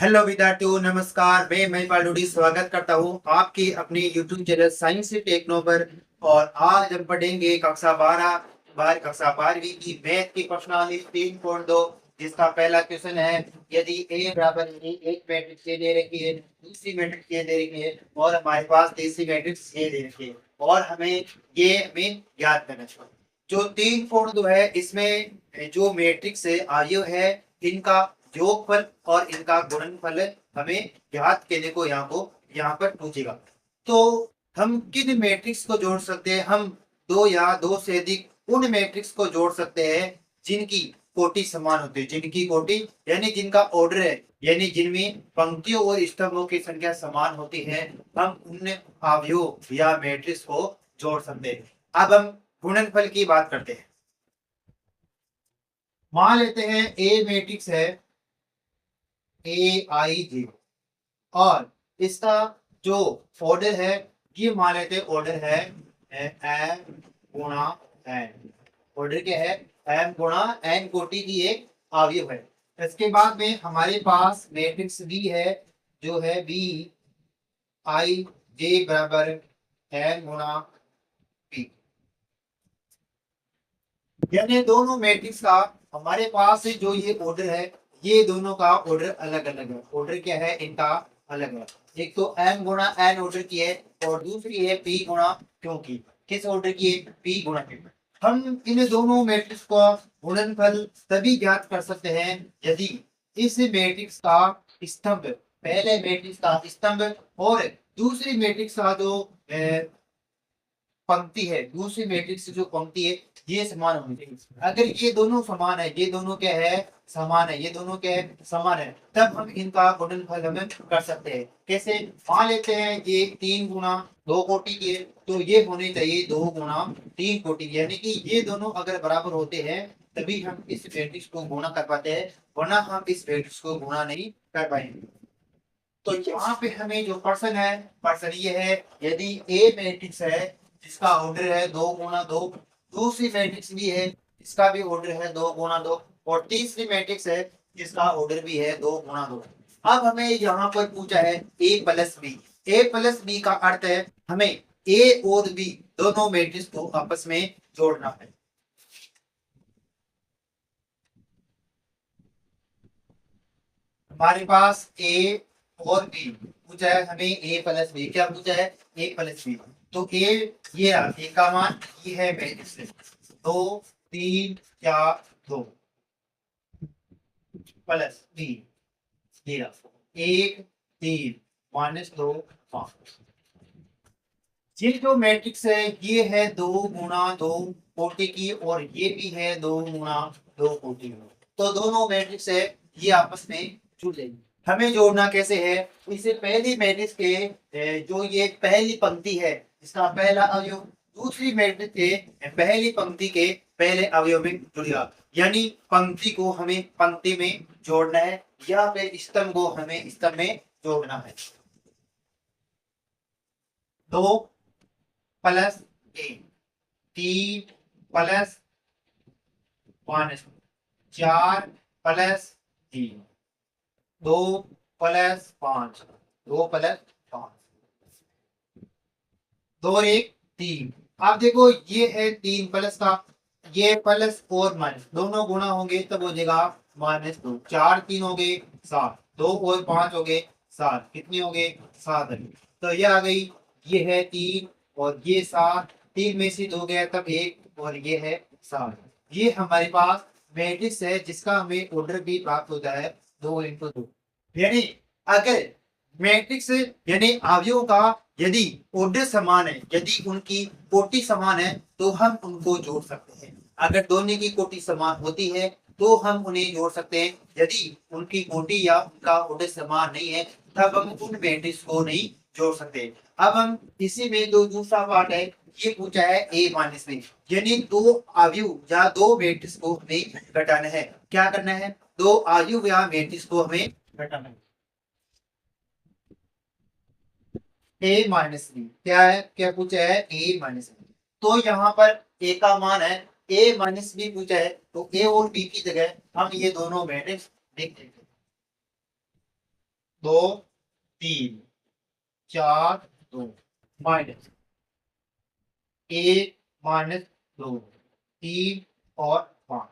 Hello विद्यार्थियों, नमस्कार। मैं महिपाल डूडी स्वागत करता हूँ आपके अपने यूट्यूब चैनल साइंस से टेक्नो पर। और आज हम पढ़ेंगे कक्षा 12वीं की मैथ की प्रश्नावली 3.2, जिसका पहला क्वेश्चन है। यदि ए बराबर ए एक मैट्रिक्स ए दे रखी है, दूसरी मैट्रिक्स ए दे रखी है और हमारे पास तीसरी मैट्रिक्स ए दे रखी है और हमें याद करना है। जो 3.2 है, इसमें जो मैट्रिक्स है आयु है, इनका योगफल और इनका गुणनफल हमें ज्ञात करने को यहाँ पर पूछेगा। तो हम किन मैट्रिक्स को जोड़ सकते हैं? हम दो या दो से अधिक उन मैट्रिक्स को जोड़ सकते हैं जिनकी कोटि समान होती है। जिनकी कोटि यानी जिनका ऑर्डर है, यानी जिनमें पंक्तियों और स्तंभों की संख्या समान होती है, हम उन अवयव या मैट्रिक्स को जोड़ सकते हैं। अब हम गुणनफल की बात करते हैं। मान लेते हैं ए मैट्रिक्स है AIJ और इसका जो ऑर्डर है, ये मान लेते हैं ऑर्डर है m गुणा n। ऑर्डर क्या है? m गुणा n कोटि की एक अवयव है। इसके बाद में हमारे पास मैट्रिक्स B है, जो है BIJ बराबर n गुणा p। यानी दोनों मैट्रिक्स का हमारे पास जो ये ऑर्डर है, ये दोनों का ऑर्डर अलग अलग है। ऑर्डर क्या है इनका? अलग है। एक तो m गुणा n ऑर्डर की है और दूसरी है p गुणा q की। किस ऑर्डर की है? p गुणा q। हम इन दोनों मैट्रिक्स का गुणनफल तभी ज्ञात कर सकते हैं यदि इस मैट्रिक्स का स्तंभ, पहले मैट्रिक्स का स्तंभ और दूसरी मैट्रिक्स का जो पंक्ति है, दूसरी मैट्रिक्स जो पंक्ति है, ये समान होनी चाहिए। अगर ये दोनों समान है, ये दोनों क्या है? समान है। ये दोनों क्या है? समान है। तब हम इनका गुणनफल हम कर सकते हैं। कैसे? मान लेते हैं ये 3 गुणा 2 कोटि की है, तो ये होने चाहिए 2 गुणा 3 कोटि की। यानी कि ये दोनों अगर बराबर होते हैं तभी हम इस मैट्रिक्स को गुणा कर पाते हैं, वरना हम इस मैट्रिक्स को गुणा नहीं कर पाएंगे। तो यहाँ पे हमें जो प्रश्न ये है, यदि ए मैट्रिक्स है जिसका ऑर्डर है 2 गुणा 2, दूसरी मैट्रिक्स भी है इसका भी ऑर्डर है 2 गुणा 2 और तीसरी मैट्रिक्स है जिसका ऑर्डर भी है 2 गुणा 2। अब हमें यहाँ पर पूछा है ए प्लस बी। ए प्लस बी का अर्थ है हमें ए और बी दोनों मैट्रिक्स को आपस में जोड़ना है। हमारे पास ए और बी पूछा है, हमें ए प्लस बी। क्या पूछा है? ए प्लस बी। तो ए, ये रहा ए का मान, ये है मैट्रिक्स 2 3 4 2 प्लस बी, ये रहा 1 3 -2 5। ये जो मैट्रिक्स है ये है 2 गुणा 2 कोटि की और ये भी है 2 गुणा 2 कोटि की। तो दोनों मैट्रिक्स है ये आपस में जुड़ जाएंगे। हमें जोड़ना कैसे है? इसे पहली मैट्रिक्स के जो ये पहली पंक्ति है इसका पहला अवयव दूसरी मैट्रिक्स के पहली पंक्ति के पहले अवयव में जुड़ेगा। यानी पंक्ति को हमें पंक्ति में जोड़ना है या फिर स्तंभ को हमें स्तंभ में जोड़ना है। 2 plus 1 3 plus 4 plus 3 2 plus 5 2 plus 5 2 1 3। अब देखो ये है 3 प्लस का, ये प्लस और माइनस दोनों गुणा होंगे तब हो जाएगा -2। 4 3 हो गए 7, 2 और 5 हो गए 7, कितने हो गए? 7। तो ये आ गई, ये है 3 और ये 7, 3 में से 2 गया तब 1 और ये है 7। ये हमारे पास मैट्रिक्स है जिसका हमें ऑर्डर भी प्राप्त होता है 2 × 2। यानी अगर मैट्रिक्स यानी अवयवों का यदि ऑर्डर समान है, यदि उनकी कोटि समान है, तो हम उनको जोड़ सकते हैं। अगर दोनों की कोटि समान होती है तो हम उन्हें जोड़ सकते हैं। यदि उनकी कोटि या उनका ऑर्डर समान नहीं है तब हम उन मैट्रिक्स को नहीं जोड़ सकते। अब हम इसी में जो दूसरा पार्ट है, ये पूछा है A-B, यानी दो अवयव या दो मैट्रिक्स को हमें घटाना है। क्या करना है? दो अवयव या मैट्रिक्स को हमें घटाना है। A-B क्या है? क्या पूछा है? A-B। तो यहाँ पर A का मान है, A-B पूछा है, तो A और B की जगह हम ये दोनों मैट्रिक्स लिख देंगे। दो, तीन, चार, दो, माइनस एक, माइनस दो, तीन और पांच।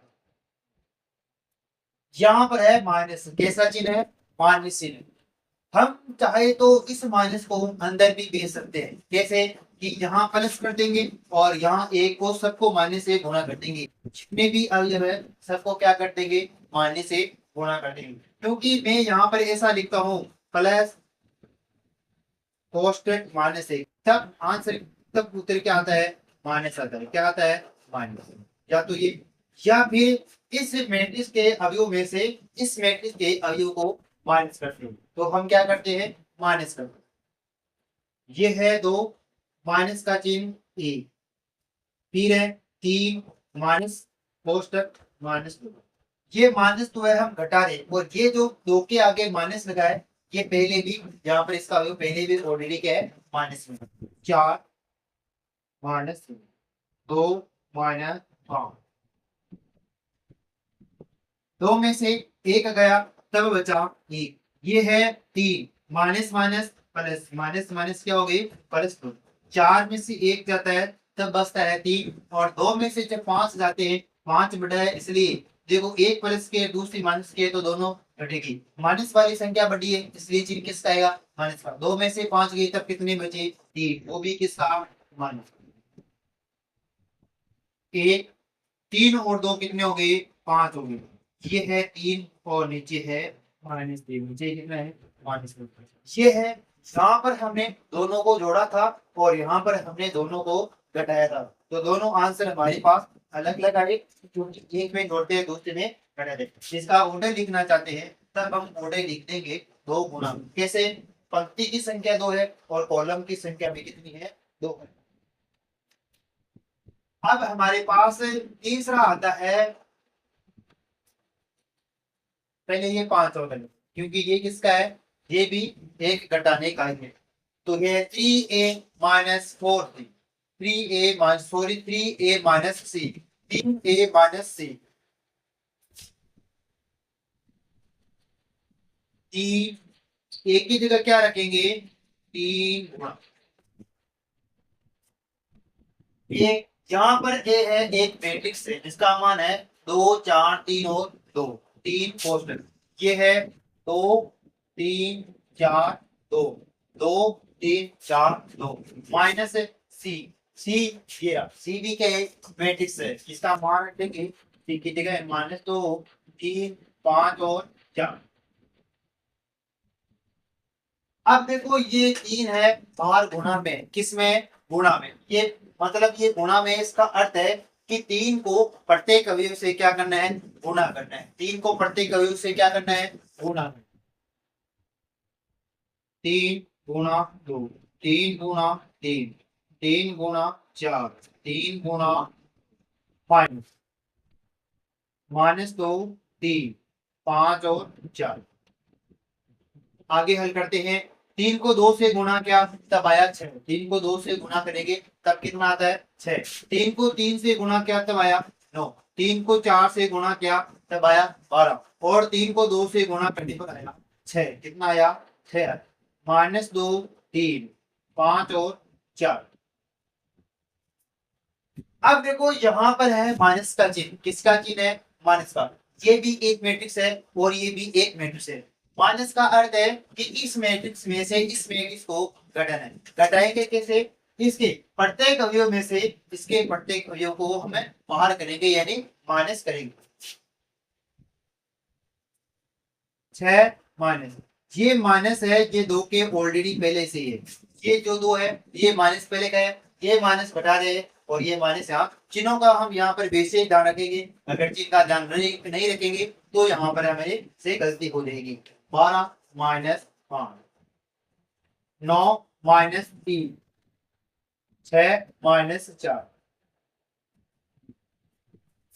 यहाँ पर है माइनस, कैसा चिन्ह है? माइनस चिन्ह। हम चाहे तो इस माइनस को अंदर भी भेज सकते हैं, कैसे कि यहाँ प्लस कर देंगे और यहाँ एक को सबको माइनस से गुणा कर देंगे। जितने भी अवयव है सबको क्या कर देंगे? माइनस से गुणा कर देंगे। क्योंकि मैं यहाँ पर ऐसा लिखता हूँ प्लस कोष्टक माइनस एक, तब आंसर, तब उत्तर क्या आता है? माइनस आता है। क्या आता है? माइनस। या तो ये, या फिर इस मैट्रिक्स के अवयव में से इस मैट्रिक्स के अवयव को माइनस करते हैं, तो हम क्या करते हैं? माइनस करते हैं। ये है दो, माइनस का चिन्ह एक, फिर है तीन, माइनस कोष्टक माइनस दो। ये माइनस तो है, हम घटा रहे, और ये जो दो के आगे माइनस लगा है, ये पहले भी यहाँ पर इसका अवयव पहले भी ऑलरेडी क्या है? माइनस में। चार माइनस दो माइनस पांच, दो में से एक गया तब बचा एक। ये है तीन, minus minus plus, minus minus क्या हो गई? प्लस दो। चार में से एक जाता है तब बचता है तीन, और दो में से जब पांच जाते हैं, पांच बटा है, इसलिए देखो एक प्लस के दूसरी माइनस के तो दोनों घटेगी। माइनस वाली संख्या बढ़ी है, इसलिए चिन्ह किसका आएगा? माइनस का। दो में से पांच गई तब कितने बचे? तीन, वो भी किसका? माइनस। एक, तीन और दो कितने हो गए? पांच हो गए। ये है तीन और नीचे है माइनस तीन, नीचे कितना है? माइनस तीन। ये है, यहाँ पर हमने दोनों को जोड़ा था और यहाँ पर हमने दोनों को घटाया था, तो दोनों आंसर हमारे पास अलग अलग आए, क्योंकि एक में जोड़ते हैं दूसरे में घटाते हैं। इसका ऑर्डर लिखना चाहते हैं तब हम ऑर्डर लिख देंगे दो गुना। कैसे? पंक्ति की संख्या दो है और कॉलम की संख्या भी कितनी है? दो है। अब हमारे पास तीसरा आता है, पहले ये पांच और गलत, क्योंकि ये किसका है? ये भी एक घटाने का ही है। तो ये थ्री ए माइनस फोर थी, थ्री ए माइनस, सॉरी, थ्री ए माइनस सी, तीन ए माइनस सी, तीन, एक की जगह क्या रखेंगे? तीन गुना। ये यहाँ पर ए है एक मैट्रिक्स है जिसका मान है दो, चार, तीन और दो, तीन कोष्टक। ये है दो, तीन, चार, दो, दो, तीन, चार, दो, माइनस सी, सी, ये सी भी क्या है? मैट्रिक्स है, इसका मान रखेंगे सी की जगह माइनस दो, तीन, पांच और चार। अब देखो ये तीन है बाहर गुणा में, किस में? गुणा में। ये मतलब ये गुणा में, इसका अर्थ है कि तीन को प्रत्येक अवयव से क्या करना है? गुणा करना है। तीन को प्रत्येक अवयव से क्या करना है? गुणा। तीन गुणा दो, तीन गुणा तीन, तीन गुणा चार, तीन गुणा माइनस, माइनस दो, तीन, पांच और चार। आगे हल करते हैं। तीन को दो से गुणा किया तब आया छह, तीन को दो से गुणा करेंगे तब कितना आता है? छह। तीन को तीन से गुणा किया तब आया नौ, तीन को चार से गुणा किया तब आया 12, और तीन को दो से गुणा करने पर आया छह। कितना आया? छह। माइनस दो, तीन, पांच और चार। अब देखो यहाँ पर है माइनस का चिन्ह, किसका चिन्ह है? माइनस का। ये भी एक मैट्रिक्स है और ये भी एक मैट्रिक्स है। माइनस का अर्थ है कि इस मैट्रिक्स में से इस मैट्रिक्स को घटाना है। घटाएंगे कैसे? इसके प्रत्येक अवयव में से इसके प्रत्येक अवयव को हमें बाहर करेंगे, यानी माइनस करेंगे। छह माइनस, ये माइनस है, ये दो के ऑलरेडी पहले से ही है। ये जो दो है ये माइनस पहले का है, ये माइनस घटा रहे हैं और ये माइनस यहाँ। चिन्हों का हम यहाँ पर वैसे ही ध्यान रखेंगे, अगर चिन्ह का ध्यान नहीं रखेंगे तो यहाँ पर हमें से गलती हो जाएगी। 12 minus 5, 9 minus 3, 6 minus 4,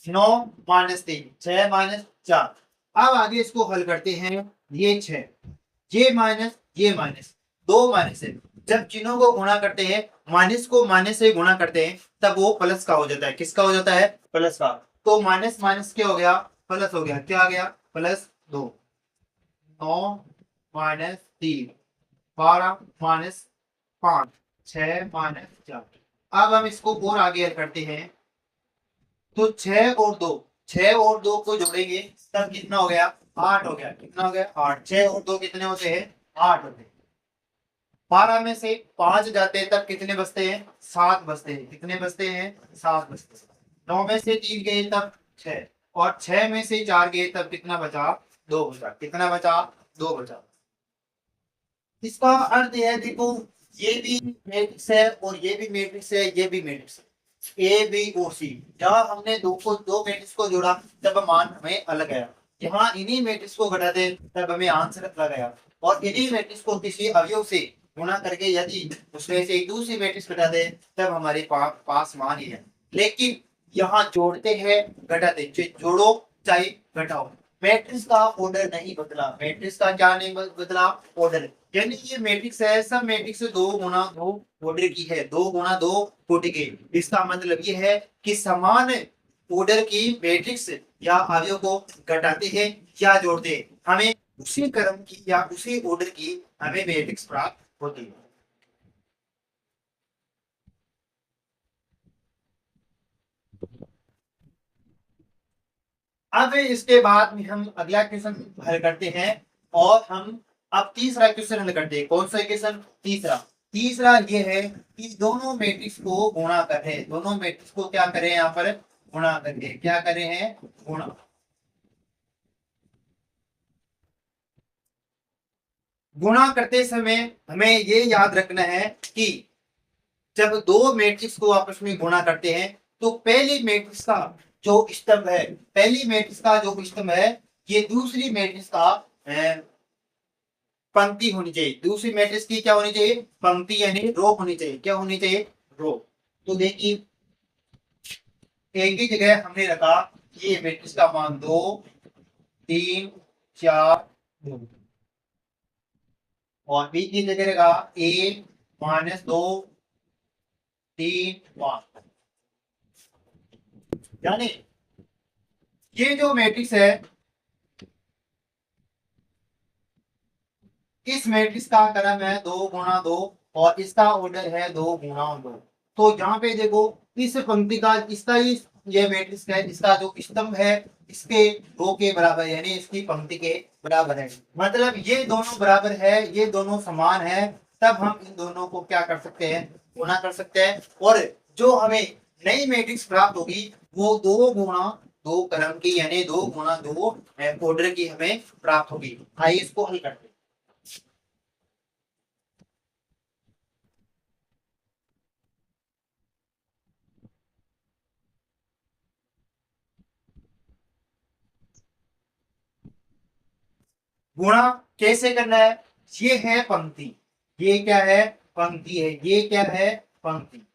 9 minus 3, 6 minus 4। अब आगे इसको हल करते हैं। ये 6, ये माइनस, दो माइनस है। जब चिन्हों को गुणा करते हैं, माइनस को माइनस से गुणा करते हैं, तब वो प्लस का हो जाता है। किसका हो जाता है? प्लस का। तो माइनस माइनस क्या हो गया? प्लस हो गया। क्या आ गया? प्लस दो, 9 माइनस 3, 12 माइनस 5, 6 माइनस 4। अब हम इसको और आगे ऐड करते हैं, तो 6 और 2 को जोड़ेंगे तब कितना हो गया? 8 हो गया। कितना हो गया? 8। 6 और 2 कितने होते हैं? 8 होते हैं। 12 में से 5 जाते हैं तब कितने बचते हैं? 7 बचते हैं। कितने बचते हैं? 7 बचते हैं। 9 में से 3 गए तब 6, और 6 में से 4 गए तब कितना बचा? 2 बचा। कितना बचा? 2 बचा। इसका अर्थ है, देखो, ये भी मैट्रिक्स है और ये भी मैट्रिक्स है, ये भी मैट्रिक्स है, ए बी और सी। जहां हमने दो मैट्रिक्स को जोड़ा तब मान हमें अलग आया। जहां इन्हीं मैट्रिक्स को घटा दे तब हमें आंसर अलग आया। और इन्हीं मैट्रिक्स को किसी अवयव से गुणा करके यदि उसमें से एक दूसरी मैट्रिक्स घटा दे तब हमारे पास मान ही है। लेकिन यहाँ जोड़ते हैं, घटाते, चाहे जोड़ो चाहे घटाओ, मैट्रिक्स का ऑर्डर नहीं बदला। मैट्रिक्स का क्या नहीं बदला? ऑर्डर। यानी ये मैट्रिक्स है, सब मैट्रिक्स 2 गुना 2 ऑर्डर की है, 2 गुना 2 की। इसका मतलब ये है कि समान ऑर्डर की मैट्रिक्स या अवयव को घटाते हैं या जोड़ते हैं, हमें उसी क्रम की या उसी ऑर्डर की हमें मैट्रिक्स प्राप्त होती है। अब इसके बाद में हम अगला क्वेश्चन हल करते हैं, और हम अब तीसरा क्वेश्चन हल करते हैं। कौन सा क्वेश्चन? तीसरा। तीसरा ये है कि दोनों मैट्रिक्स को गुणा करें। दोनों मैट्रिक्स को क्या करें? यहाँ पर गुणा करके क्या करें हैं? गुणा। गुणा करते समय हमें ये याद रखना है कि जब दो मैट्रिक्स को आपस में गुणा करते हैं तो पहली मैट्रिक्स का जो स्तंभ है, पहली मैट्रिक्स का जो स्तंभ है, ये दूसरी मैट्रिक्स का पंक्ति होनी चाहिए। दूसरी मैट्रिक्स की क्या होनी चाहिए? पंक्ति, यानी रो होनी चाहिए। क्या होनी चाहिए? रो। तो देखिए, एक ही जगह हमने रखा, ये मैट्रिक्स का मान 2, 3, 4, 2, और बी की जगह रखा 1, -2, 3, 5। यानी ये जो मैट्रिक्स है, इस मैट्रिक्स का क्रम है 2 गुना 2, और इसका ऑर्डर है 2 गुना 2। तो यहाँ पे देखो, इस पंक्ति का, इसका ही ये मैट्रिक्स है, इसका जो स्तंभ है इसके रो के बराबर, यानी इसकी पंक्ति के बराबर है। मतलब ये दोनों बराबर है, ये दोनों समान है, तब हम इन दोनों को क्या कर सकते हैं? गुणा कर सकते हैं। और जो हमें नई मैट्रिक्स प्राप्त होगी वो 2 गुना 2 क्रम की, यानी 2 गुना 2 ऑर्डर की हमें प्राप्त होगी। आइए इसको हल करते हैं। गुणा कैसे करना है? ये है पंक्ति, ये क्या है? पंक्ति है। ये क्या है? पंक्ति।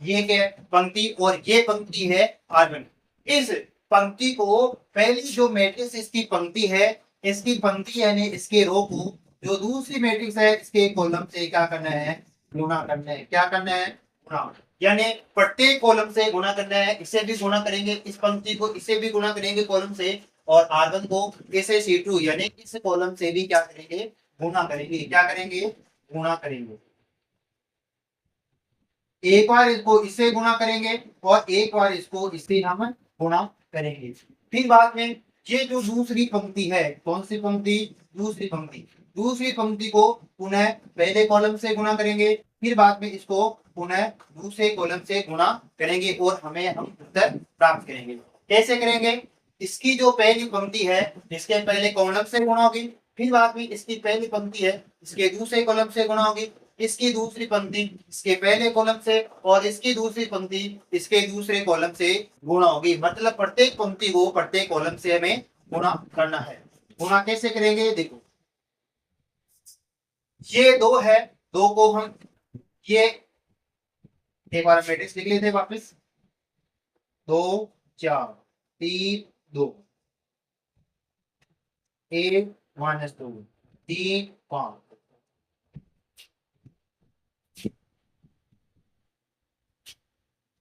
ये क्या है? पंक्ति। और ये पंक्ति है R1। इस पंक्ति को, पहली जो मैट्रिक्स इसकी पंक्ति है, इसकी पंक्ति यानी इसके रो को जो दूसरी मैट्रिक्स है इसके कॉलम से क्या करना है? गुणा करना है। क्या करना है? गुणा। यानी प्रत्येक कॉलम से गुणा करना है। इसे भी गुणा करेंगे, इस पंक्ति को इसे भी गुणा करेंगे कॉलम से, और R1 को इसे C2 यानी इस कॉलम से भी क्या करेंगे? गुणा करेंगे। क्या करेंगे? गुणा करेंगे। एक बार इसको इससे गुणा करेंगे और एक बार इसको इससे हम गुणा करेंगे। फिर बाद में ये जो दूसरी पंक्ति है, कौन सी पंक्ति? दूसरी पंक्ति। दूसरी पंक्ति को पुनः पहले कॉलम से गुणा करेंगे, फिर बाद में इसको पुनः दूसरे कॉलम से गुणा करेंगे, और हम उत्तर प्राप्त करेंगे। कैसे करेंगे? इसकी जो पहली पंक्ति है इसके पहले कॉलम से गुणा होगी, फिर बाद में इसकी पहली पंक्ति है इसके दूसरे कॉलम से गुणा होगी, इसकी दूसरी पंक्ति इसके पहले कॉलम से, और इसकी दूसरी पंक्ति इसके दूसरे कॉलम से गुणा होगी। मतलब प्रत्येक पंक्ति को प्रत्येक कॉलम से हमें गुणा करना है। गुणा कैसे करेंगे? देखो, ये 2 है, 2 को हम, ये एक बार मैट्रिक्स लिख लेते हैं वापस। 2, 4, 3, 2, 1, -2, 3, 5।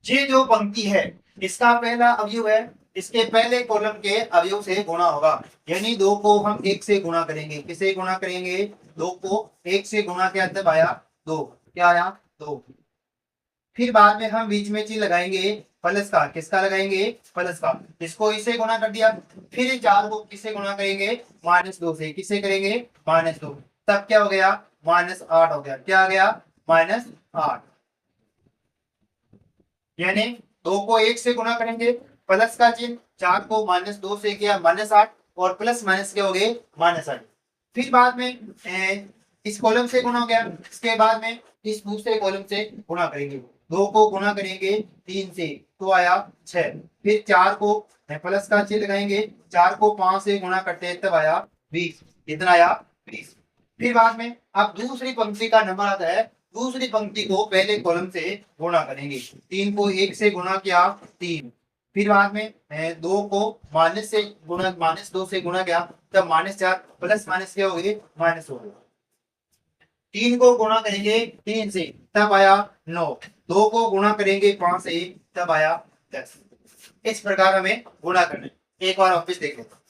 ये जो पंक्ति है इसका पहला अवयव है इसके पहले कॉलम के अवयव से गुणा होगा, यानी 2 को हम 1 से गुणा करेंगे। किसे गुणा करेंगे? 2 को 1 से गुणा किया तब आया 2। क्या आया? 2। फिर बाद में हम बीच में चीज लगाएंगे प्लस का। किसका लगाएंगे? प्लस का। इसको इसे गुणा कर दिया। फिर ये 4 को किससे गुणा करेंगे? -2 से। किससे करेंगे? -2। तब क्या हो गया? -8 हो गया। क्या आ गया? -8। यानी 2 को 1 से गुणा करेंगे, प्लस का चिन्ह, 4 को -2 से किया -8, और प्लस माइनस के हो गए -8। फिर बाद में इस कॉलम से गुणा हो गया। इसके बाद में इस दूसरे कॉलम से गुणा करेंगे। 2 को गुणा करेंगे 3 से तो आया 6। फिर 4 को प्लस का चिन्ह लगाएंगे, 4 को 5 से गुणा करते हैं तब आया 20। कितना आया? 20। फिर बाद में अब दूसरी पंक्ति का नंबर आता है, दूसरी पंक्ति को पहले कॉलम से गुणा करेंगे। 3 को 1 से गुणा किया 3। फिर बाद में 2 को -2 से गुणा किया तब -4, प्लस माइनस क्या हो गए? माइनस हो गए। 3 को गुणा करेंगे 3 से तब आया 9। 2 को गुणा करेंगे 5 से तब आया 10। इस प्रकार हमें गुणा करना है। एक बार वापस देख लेते हैं।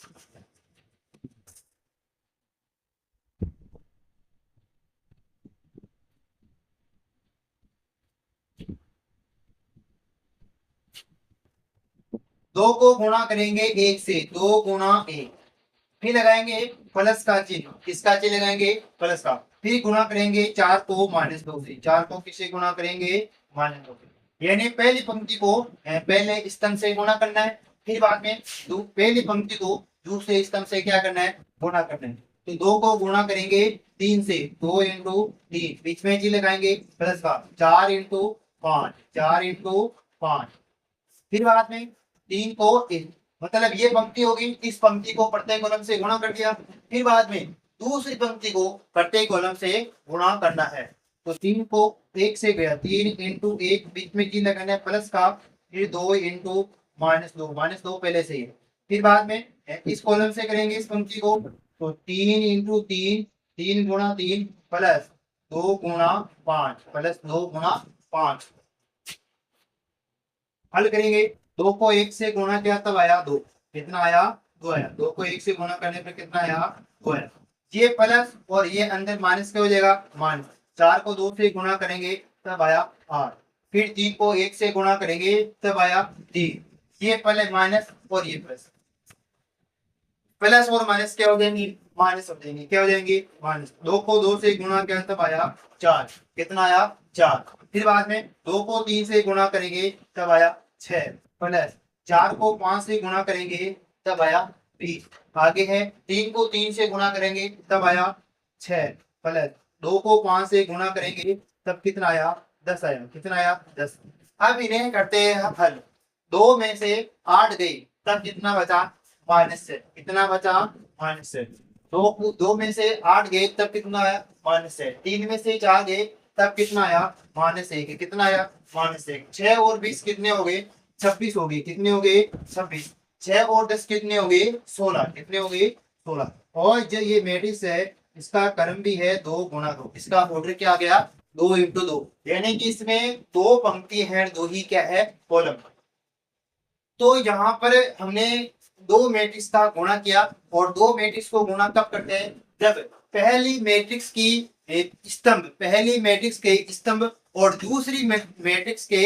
2 को गुणा करेंगे 1 से, 2 गुणा 1। फिर लगाएंगे प्लस का चिन्ह। किसका चिन्ह लगाएंगे? प्लस का। फिर गुणा करेंगे 4 को -2 से। 4 को किससे गुणा करेंगे? -2 से। यानी पहली पंक्ति को पहले स्तंभ से गुणा करना है, फिर बाद में पहली पंक्ति को दूसरे स्तंभ से क्या करना है? गुणा करना है। तो 2 को गुणा करेंगे 3 से, 2 इंटू 3, बीच में जी लगाएंगे प्लस का, 4 इंटू 5, 4 इंटू 5। फिर बाद में 3 को मतलब ये पंक्ति होगी, इस पंक्ति को प्रत्येक कॉलम से गुणा कर दिया। फिर बाद में दूसरी पंक्ति को प्रत्येक कॉलम से गुणा करना है। तो 3 को 1 से गया, 3 इंटू 1, बीच में चिन्ह लगाना है प्लस का, फिर 2 इंटू -2, -2 पहले से ही। फिर बाद में इस कॉलम से करेंगे इस पंक्ति को, तो 3 इंटू 3, 3 गुणा 3 प्लस 2 गुणा 5 प्लस 2 गुणा 5। हल करेंगे। 2 को 1 से गुणा किया तब आया 2। कितना आया? 2 आया। 2 को 1 से गुणा करने पर कितना आया? 2 आया। ये प्लस और ये अंदर माइनस क्या हो जाएगा? माइनस। 4 को 2 से गुणा करेंगे तब आया 8। फिर 3 को 1 से गुणा करेंगे तब आया 3। ये पहले माइनस और ये प्लस, प्लस और माइनस क्या हो जाएंगे? माइनस हो जाएंगे। क्या हो जाएंगे? माइनस। 2 को 2 से गुणा किया तब आया 4। कितना आया? 4। फिर बाद में 2 को 3 से गुणा करेंगे तब आया 6, प्लस 4 को 5 से गुणा करेंगे तब आया 20। आगे है 3 को 3 से गुणा करेंगे तब आया 6, प्लस 2 को 5 से गुणा करेंगे तब कितना आया? 10 आया। कितना आया? 10। अब इन्हें करते हैं हम हल। 2 में से 8 गई तब कितना बचा? -7। कितना बचा? -7। 2 में से 8 गए तब कितना आया? -7। 3 में से 4 गए तब कितना आया? -1। कितना आया? -1। 6 और 20 कितने हो गए? 26 हो गए। कितने हो गए? 26। 6 और 10 कितने हो गए? 16। कितने हो गए? 16। और जो ये मैट्रिक्स है इसका क्रम भी है 2 गुणा 2। इसका ऑर्डर क्या आ गया? 2 इंटू 2। यानी कि इसमें 2 पंक्ति है, 2 ही क्या है? कॉलम। तो यहाँ पर हमने 2 मैट्रिक्स का गुणा किया, और 2 मैट्रिक्स को गुणा कब करते हैं? जब पहली मैट्रिक्स की स्तंभ, पहली मैट्रिक्स के स्तंभ और दूसरी मैट्रिक्स के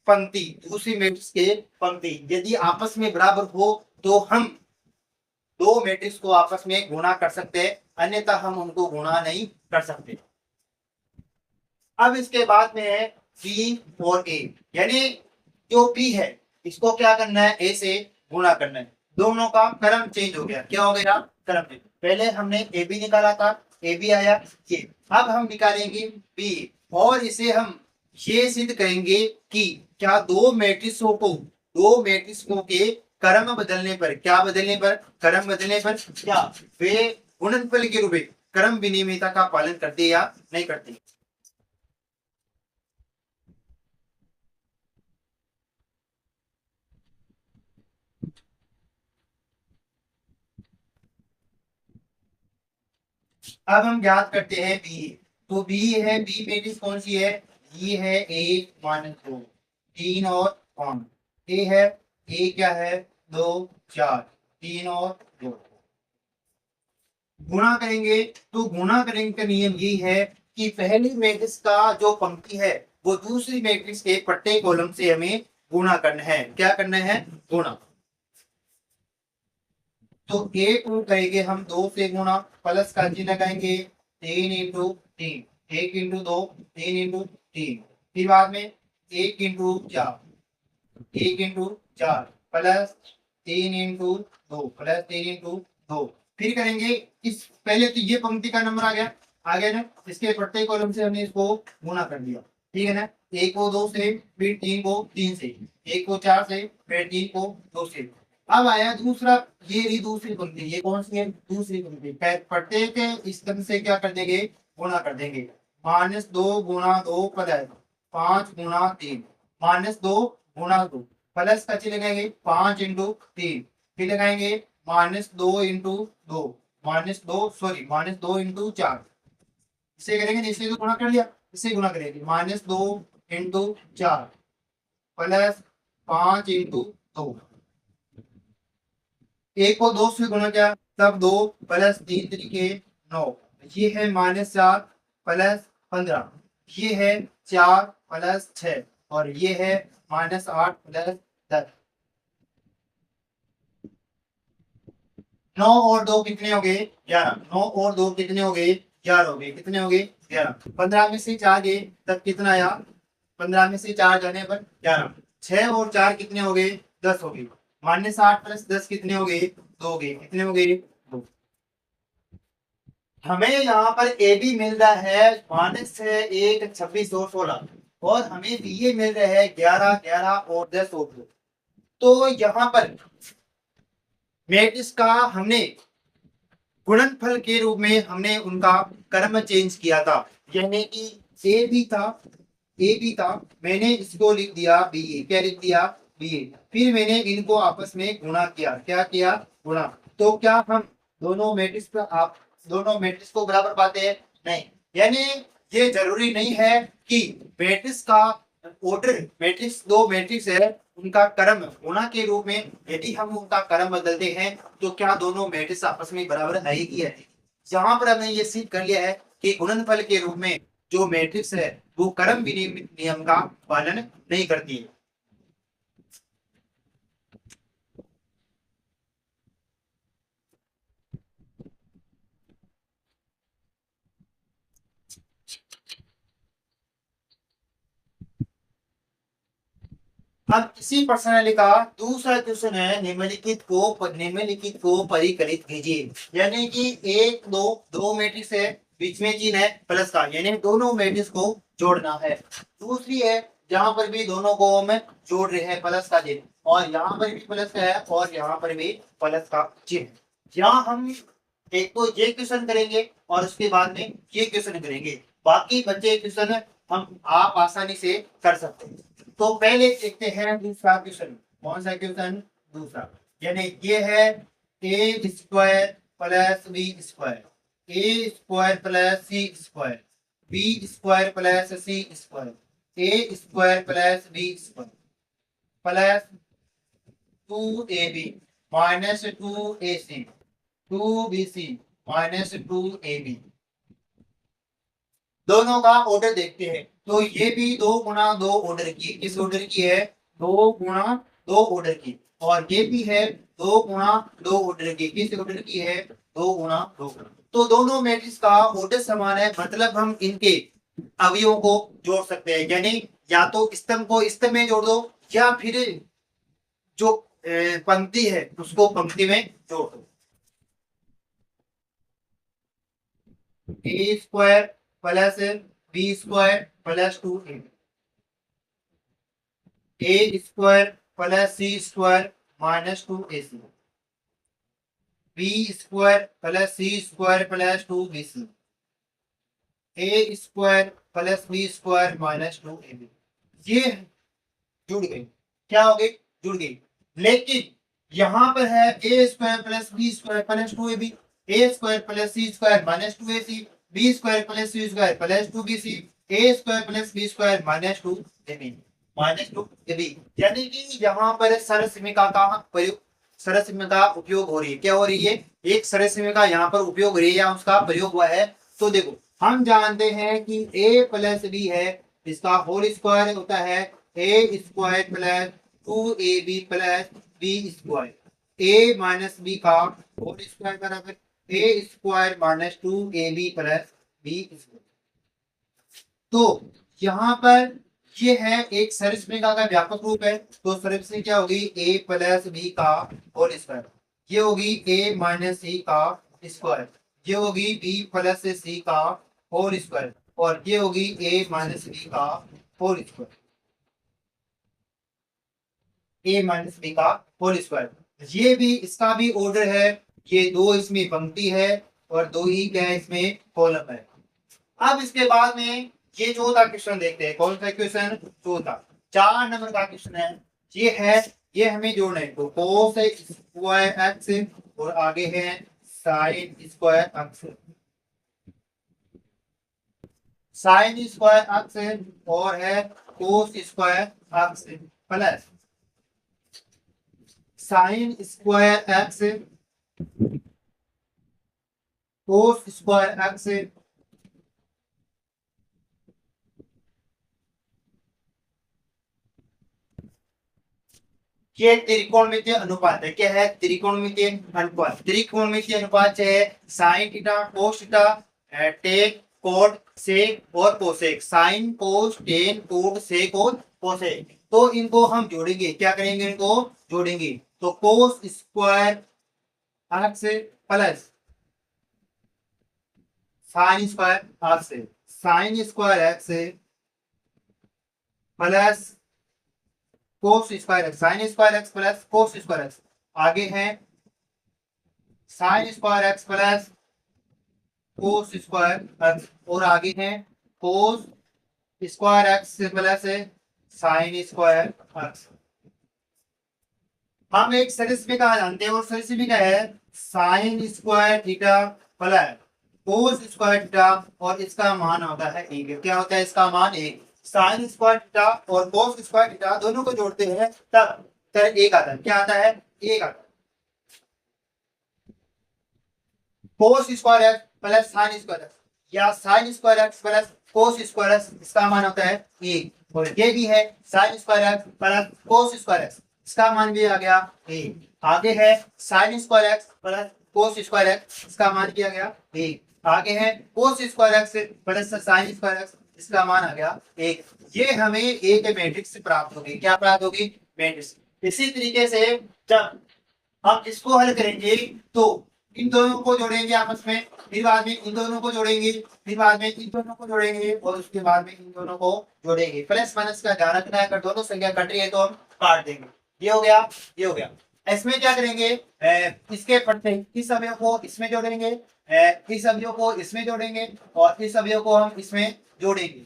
पंक्ति, दूसरी मैट्रिक्स के पंक्ति यदि आपस में बराबर हो तो हम 2 मैट्रिक्स को आपस में गुणा कर सकते हैं, अन्यथा हम उनको गुणा नहीं कर सकते। अब इसके बाद में है बी और ए, यानी जो बी है इसको क्या करना है? ए से गुणा करना है। दोनों का क्रम चेंज हो गया। क्या हो गया? क्रम चेंज। पहले हमने ए बी निकाला था, ए बी आया ये। अब हम निकालेंगे बी, और इसे हम ये सिद्ध करेंगे कि क्या 2 मैट्रिक्सों को, 2 मैट्रिक्सों के क्रम बदलने पर, क्या बदलने पर? क्रम बदलने पर क्या वे गुणनफल के रूप में क्रम विनिमयता का पालन करते या नहीं करते? अब हम ज्ञात करते हैं बी। तो बी है, बी मैट्रिक्स कौन सी है? ये है 1 -2, 3 और 5। ए है ए क्या है 2 4 3 और 2 गुणा करेंगे। तो गुणा करने का नियम ये है कि पहली मैट्रिक्स का जो पंक्ति है वो दूसरी मैट्रिक्स के पट्टे कॉलम से हमें गुणा करना है। क्या करना है? गुणा। तो ए को करेंगे हम 2 से गुणा, प्लस का चिन्ह लगाएंगे 3 इंटू 3, 1 इंटू 2 3 इंटू 3, फिर बाद में 1 into 4, 1 into 4 plus 3 into 2 plus 3 into 2, फिर करेंगे इस पहले तो ये पंक्ति का नंबर आ गया ना, इसके प्रत्येक कॉलम से हमने इसको गुणा कर दिया। ठीक है ना, एक को 2 से, फिर 3 को 3 से, एक को 4 से, फिर 3 को 2 से। अब आया दूसरा, ये रही दूसरी पंक्ति, ये कौन सी है? दूसरी पंक्ति। प्रत्येक स्तंभ से क्या कर देंगे? गुणा कर देंगे। -2 गुणा 2 प्लस 5 गुणा 3, -2 गुणा 2 प्लस का चिन्ह लगाएंगे 5 इंटू 3, फिर लगाएंगे -2 इंटू 2, -2 इंटू 4, इसे करेंगे, इससे तो गुणा कर लिया, इससे गुणा करेंगे -2 इंटू 4 प्लस 5 इंटू 2, एक को 2 से गुणा किया तब 2 प्लस 3 तरीके 9, ये है -4 प्लस 15, ये है 4 प्लस 6 और ये है -8 प्लस 10। 9 और 2 कितने हो गए? 11। 9 और 2 कितने हो गए? 11 हो गए। कितने हो गए? 11। 15 में से 4 गए तब कितना आया? 15 में से 4 जाने पर 11। 6 और 4 कितने हो गए? 10 हो गए। -8 प्लस 10 कितने हो गए? 2 गए। कितने हो गए? 2। हमें यहाँ पर ए बी मिल रहा है -1 26 और 16 और हमें बी ए मिल रहा है 11 11 और 10 और 2। तो यहाँ पर मैट्रिक्स का हमने गुणनफल के रूप में हमने उनका क्रम चेंज किया था, यानी कि ए बी था, मैंने इसको लिख दिया बी ए। क्या लिख दिया? बी ए। फिर मैंने इनको आपस में गुणा किया। क्या किया? गुणा। तो क्या हम दोनों मैट्रिक्स को बराबर पाते हैं? नहीं। यानी ये जरूरी नहीं है कि मैट्रिक्स का ऑर्डर, मैट्रिक्स दो मैट्रिक्स है उनका क्रम गुणा के रूप में यदि हम उनका क्रम बदलते हैं तो क्या दोनों मैट्रिक्स आपस में बराबर है कि है? जहां पर हमने ये सिद्ध कर लिया है कि गुणनफल के रूप में जो मैट्रिक्स है वो क्रम विनिमय नियम का पालन नहीं करती है। अब इसी प्रश्नावली का दूसरा क्वेश्चन है, निम्नलिखित को परिकलित कीजिए। यानी कि दो मैट्रिक्स है, बीच में चिन्ह है प्लस का, यानी दोनों मैट्रिक्स को जोड़ना है। दूसरी है जहां पर भी दोनों को हम जोड़ रहे हैं प्लस का चिन्ह, और यहाँ पर भी प्लस का है और यहाँ पर भी प्लस का चिन्ह। यहाँ हम एक तो ये क्वेश्चन करेंगे और उसके बाद में ये क्वेश्चन करेंगे, बाकी बचे क्वेश्चन हम आप आसानी से कर सकते हैं। तो पहले देखते हैं दूसरा क्वेश्चन। कौन सा क्वेश्चन? दूसरा। यानी ये है A square plus B square, A square plus C square, B square plus C square, A square plus B square plus 2ab minus 2ac 2bc minus 2ab। दोनों का ऑर्डर देखते हैं। तो ये भी 2 गुणा 2 ऑर्डर की, किस ऑर्डर की है? 2 गुणा 2 ऑर्डर की। और ये भी है 2 गुणा 2 ऑर्डर की, किस ऑर्डर की है? 2 गुणा 2। तो दोनों मैट्रिक्स का ऑर्डर समान है, मतलब हम इनके अवयवों को जोड़ सकते हैं। यानी या तो स्तंभ को स्तंभ में जोड़ दो या फिर जो पंक्ति है उसको पंक्ति में जोड़ दो। A square plus B square plus 2ab, A square plus C square minus 2ac, B square plus C square plus 2bc, A square plus B square minus 2ab। ये जुड़ गई। क्या हो गई? जुड़ गई। लेकिन यहां पर है A square plus B square plus 2ab, A square plus C square minus 2ac, B square plus C square plus 2bc, A square plus B square minus 2ab। -2ab, यानी कि यहाँ पर सरलसीमिका का प्रयोग, सरलसीमिका उपयोग हो रही है। क्या हो रही है? एक सरलसीमिका यहाँ पर उपयोग हो रही है या उसका प्रयोग हुआ है। तो देखो हम जानते हैं कि a प्लस बी है, इसका होल स्क्वायर होता है a square plus 2ab plus B square. a minus B का होल स्क्वायर बराबर a square minus 2ab plus B square. तो यहाँ पर ये है एक सरलरेखा का व्यापक रूप है। तो सरलरेखा क्या होगी? a प्लस बी का होल स्क्वायर, ये होगी a माइनस सी का स्क्वायर, ये होगी b प्लस सी का होल स्क्वायर, और ये होगी a माइनस बी का whole square, a minus B का होल स्क्वायर। ये भी, इसका भी ऑर्डर है, ये दो इसमें पंक्ति है और दो ही क्या है इसमें कॉलम है। अब इसके बाद में ये चौथा क्वेश्चन देखते हैं। कौन सा क्वेश्चन? चौथा, 4 नंबर का क्वेश्चन है। ये है, ये हमें जोड़ना है। तो कोस स्क्वायर एक्स और आगे है sine square x, sign square x और है cos square x plus sine square x कोस स्क्वायर एक्स ये त्रिकोणमितीय अनुपात है। क्या है? त्रिकोणमितीय अनुपात। त्रिकोणमितीय अनुपात है sine theta cos theta tan cot sec और cosec, sine cos tan cot sec और कोसेक। तो इनको हम जोड़ेंगे, क्या करेंगे? इनको जोड़ेंगे। तो कोस square x plus sine square x, sign square x plus cos square x, sign square x plus cos square x. आगे है sine square x plus cos square x, और आगे है cos square x plus sine square x. हम एक सरलरेखा जानते हैं और सरलरेखा है sine square theta plus cos square theta, और इसका मान होता है 1। क्या होता है इसका मान? 1। साइन स्क्वायर थीटा और कोस स्क्वायर थीटा दोनों को जोड़ते हैं तब तर 1 आता है। क्या आता है? 1 आता है। Cos square x plus sine square x या sine square x plus cos square x, इसका मान होता है 1। और ये भी है sine square x plus cos square x, इसका मान भी आ गया 1। आगे है sine square x plus cos square x, इसका मान किया गया 1। आगे है cos square x plus sine square x, इसका मान आ गया 1। ये हमें एक मैट्रिक्स प्राप्त होगी। क्या प्राप्त होगी? मैट्रिक्स। इसी तरीके से जब हम इसको हल करेंगे तो इन दोनों को जोड़ेंगे आपस में, फिर बाद में इन दोनों को जोड़ेंगे, फिर बाद में इन दोनों को जोड़ेंगे, और उसके बाद में इन दोनों को जोड़ेंगे। प्लस माइनस का ध्यान रखना है, अगर दोनों संख्या कट रही है तो हम काट देंगे। ये हो गया, ये हो गया। इसमें क्या करेंगे? इसके पड़ते इस अवयव को इसमें जोड़ेंगे, इस अवयव को इसमें जोड़ेंगे, और इस अवयव को हम इसमें जोड़ेंगे।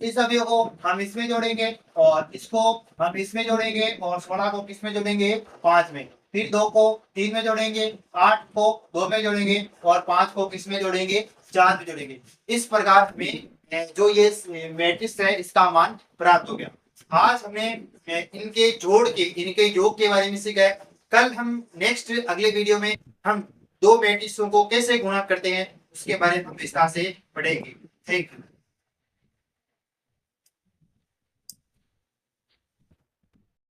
इस अवयव को हम इसमें जोड़ेंगे, और इसको हम इसमें जोड़ेंगे, और 16 को किसमें जोड़ेंगे? 5 में। फिर 2 को 3 में जोड़ेंगे, 8 को 2 में जोड़ेंगे, और 5 को किसमें जोड़ेंगे? 4 में जोड़ेंगे। इस प्रकार में जो ये मैट्रिक्स है इसका मान प्राप्त हो गया। आज हमने इनके जोड़ के, इनके योग के बारे में सीखा है। कल हम नेक्स्ट अगले वीडियो में हम दो मैट्रिक्सों को कैसे गुणा करते हैं उसके बारे में हम विस्तार से पढ़ेंगे। Thank you.